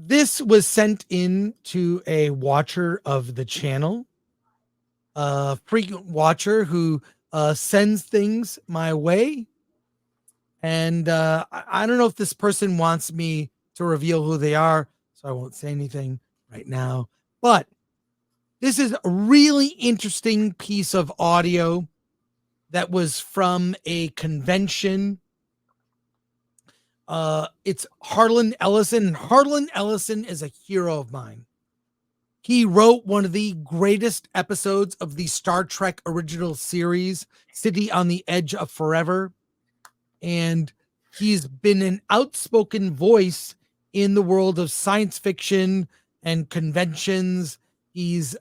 this was sent in to a watcher of the channel, a frequent watcher who sends things my way. And I don't know if this person wants me to reveal who they are, so I won't say anything right now. But this is a really interesting piece of audio that was from a convention. It's Harlan Ellison. And Harlan Ellison is a hero of mine. He wrote one of the greatest episodes of the Star Trek original series, City on the Edge of Forever. And he's been an outspoken voice in the world of science fiction and conventions. He's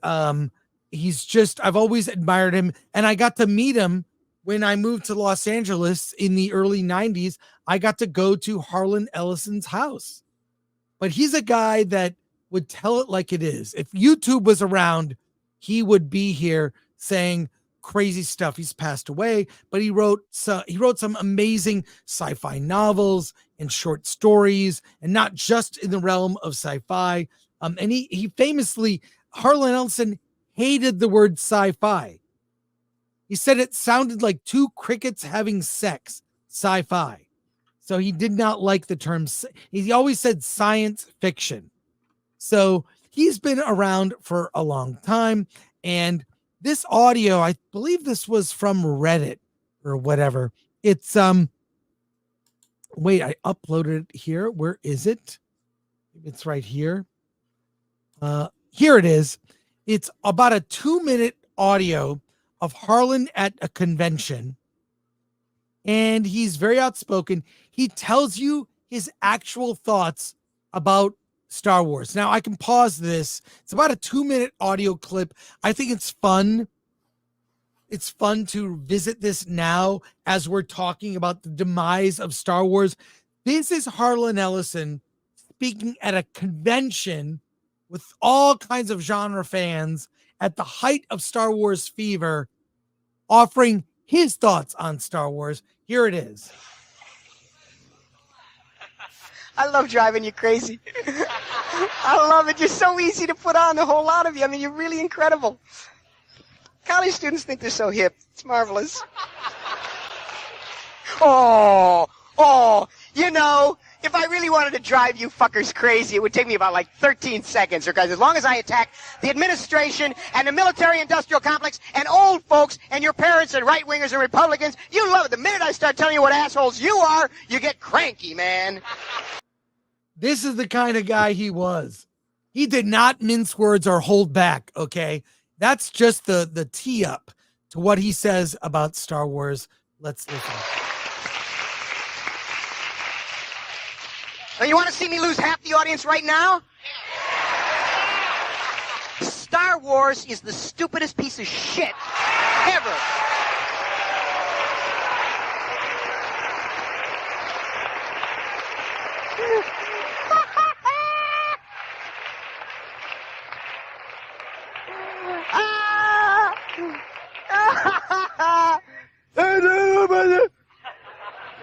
just, I've always admired him. And I got to meet him when I moved to Los Angeles in the early 90s. I got to go to Harlan Ellison's house. But he's a guy that would tell it like it is. If YouTube was around, he would be here saying crazy stuff. He's passed away, but he wrote some amazing sci-fi novels and short stories, and not just in the realm of sci-fi. And he famously, Harlan Ellison hated the word sci-fi. He said it sounded like two crickets having sex, sci-fi. So he did not like the term. He always said science fiction. So he's been around for a long time. And this audio, I believe this was from Reddit or whatever. It's, wait, I uploaded it here. Where is it? It's right here. Here it is. It's about a 2-minute audio of Harlan at a convention. And he's very outspoken. He tells you his actual thoughts about Star Wars. Now I can pause this. It's about a 2-minute audio clip. I think it's fun. It's fun to visit this now as we're talking about the demise of Star Wars. This is Harlan Ellison speaking at a convention with all kinds of genre fans at the height of Star Wars fever, offering his thoughts on Star Wars. Here it is. I love driving you crazy. I love it. You're so easy to put on, the whole lot of you. I mean, you're really incredible. College students think they're so hip. It's marvelous. Oh, you know, if I really wanted to drive you fuckers crazy, it would take me about like 13 seconds, because as long as I attack the administration and the military-industrial complex and old folks and your parents and right-wingers and Republicans, you love it. The minute I start telling you what assholes you are, you get cranky, man. This is the kind of guy he was. He did not mince words or hold back, okay? That's just the tee up to what he says about Star Wars. Let's listen. Now, you want to see me lose half the audience right now? Star Wars is the stupidest piece of shit ever.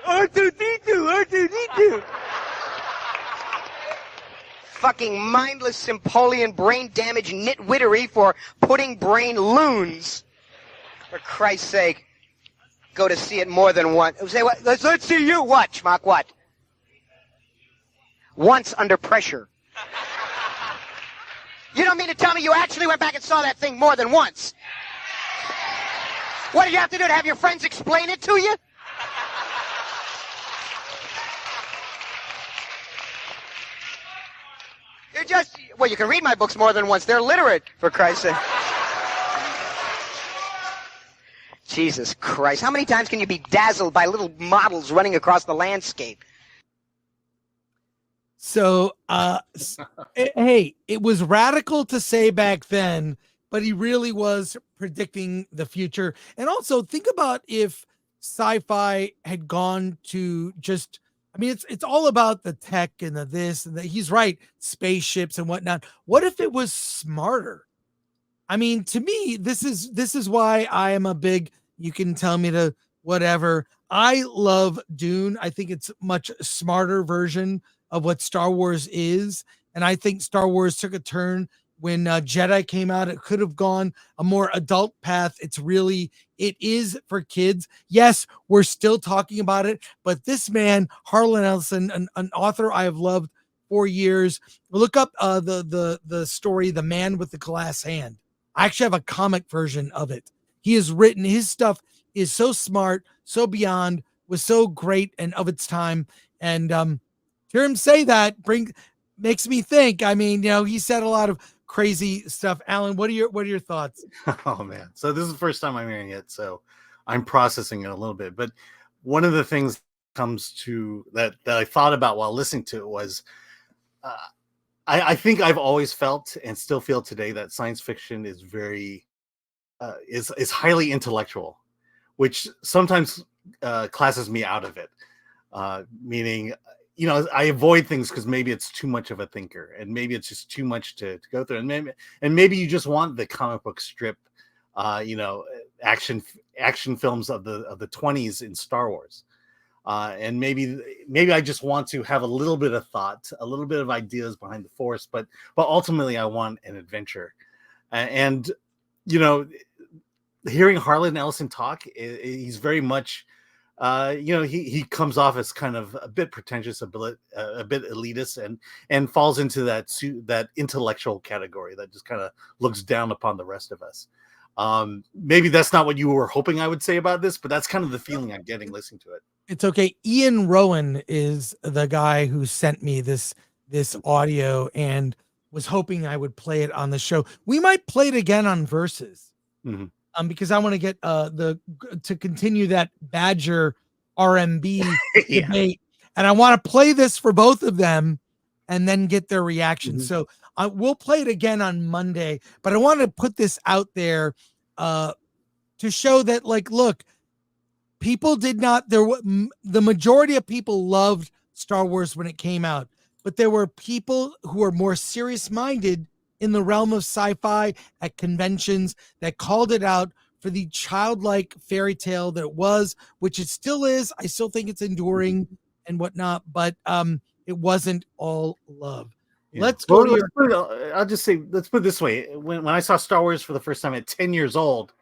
R2-D2. Fucking mindless Sympolian brain damage nitwittery for putting brain loons. For Christ's sake, go to see it more than once. Say what? Let's see you. What, schmuck? What? Once under pressure. You don't mean to tell me you actually went back and saw that thing more than once? What did you have to do, to have your friends explain it to you? You're just, well, you can read my books more than once. They're literate, for Christ's sake. Jesus Christ. How many times can you be dazzled by little models running across the landscape? So, hey, it was radical to say back then, but he really was predicting the future. And also think about if sci-fi had gone to just, I mean, it's all about the tech and the this and the, he's right, spaceships and whatnot. What if it was smarter? I mean, to me, this is why I am a big, you can tell me to whatever. I love Dune. I think it's a much smarter version of what Star Wars is. And I think Star Wars took a turn when Jedi came out. It could have gone a more adult path. It is for kids. Yes, we're still talking about it, but this man, Harlan Ellison, an author I have loved for years. Look up the story, The Man with the Glass Hand. I actually have a comic version of it. He has written, his stuff is so smart, so beyond, was so great and of its time. And to hear him say that makes me think. I mean, he said a lot of crazy stuff. Alan, what are your thoughts? Oh man. So this is the first time I'm hearing it, so I'm processing it a little bit. But one of the things comes to that I thought about while listening to it was I think I've always felt and still feel today that science fiction is very is highly intellectual, which sometimes classes me out of it. Meaning, I avoid things because maybe it's too much of a thinker, and maybe it's just too much to go through, and maybe you just want the comic book strip, action films of the 20s in Star Wars. And maybe I just want to have a little bit of thought, a little bit of ideas behind the force, but ultimately I want an adventure. And hearing Harlan Ellison talk, he's very much, he comes off as kind of a bit pretentious, a bit elitist, and falls into that intellectual category that just kind of looks down upon the rest of us. Maybe that's not what you were hoping I would say about this, but that's kind of the feeling I'm getting listening to it. It's okay. Ian Rowan is the guy who sent me this audio and was hoping I would play it on the show. We might play it again on Versus, because I want to get to continue that Badger RMB debate, and I want to play this for both of them and then get their reaction. So we'll play it again on Monday, but I want to put this out there to show that, look, people the majority of people loved Star Wars when it came out, but there were people who were more serious-minded in the realm of sci-fi at conventions that called it out for the childlike fairy tale that it was, which it still is. I still think it's enduring and whatnot, but it wasn't all love. Yeah. I'll just say, let's put it this way. When I saw Star Wars for the first time at 10 years old,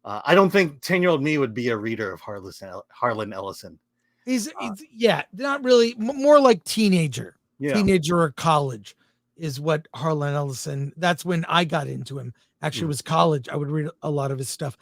I don't think 10-year-old me would be a reader of Harlan Ellison. He's not really, more like teenager or college is what Harlan Ellison. That's when I got into him. Actually, it was college. I would read a lot of his stuff.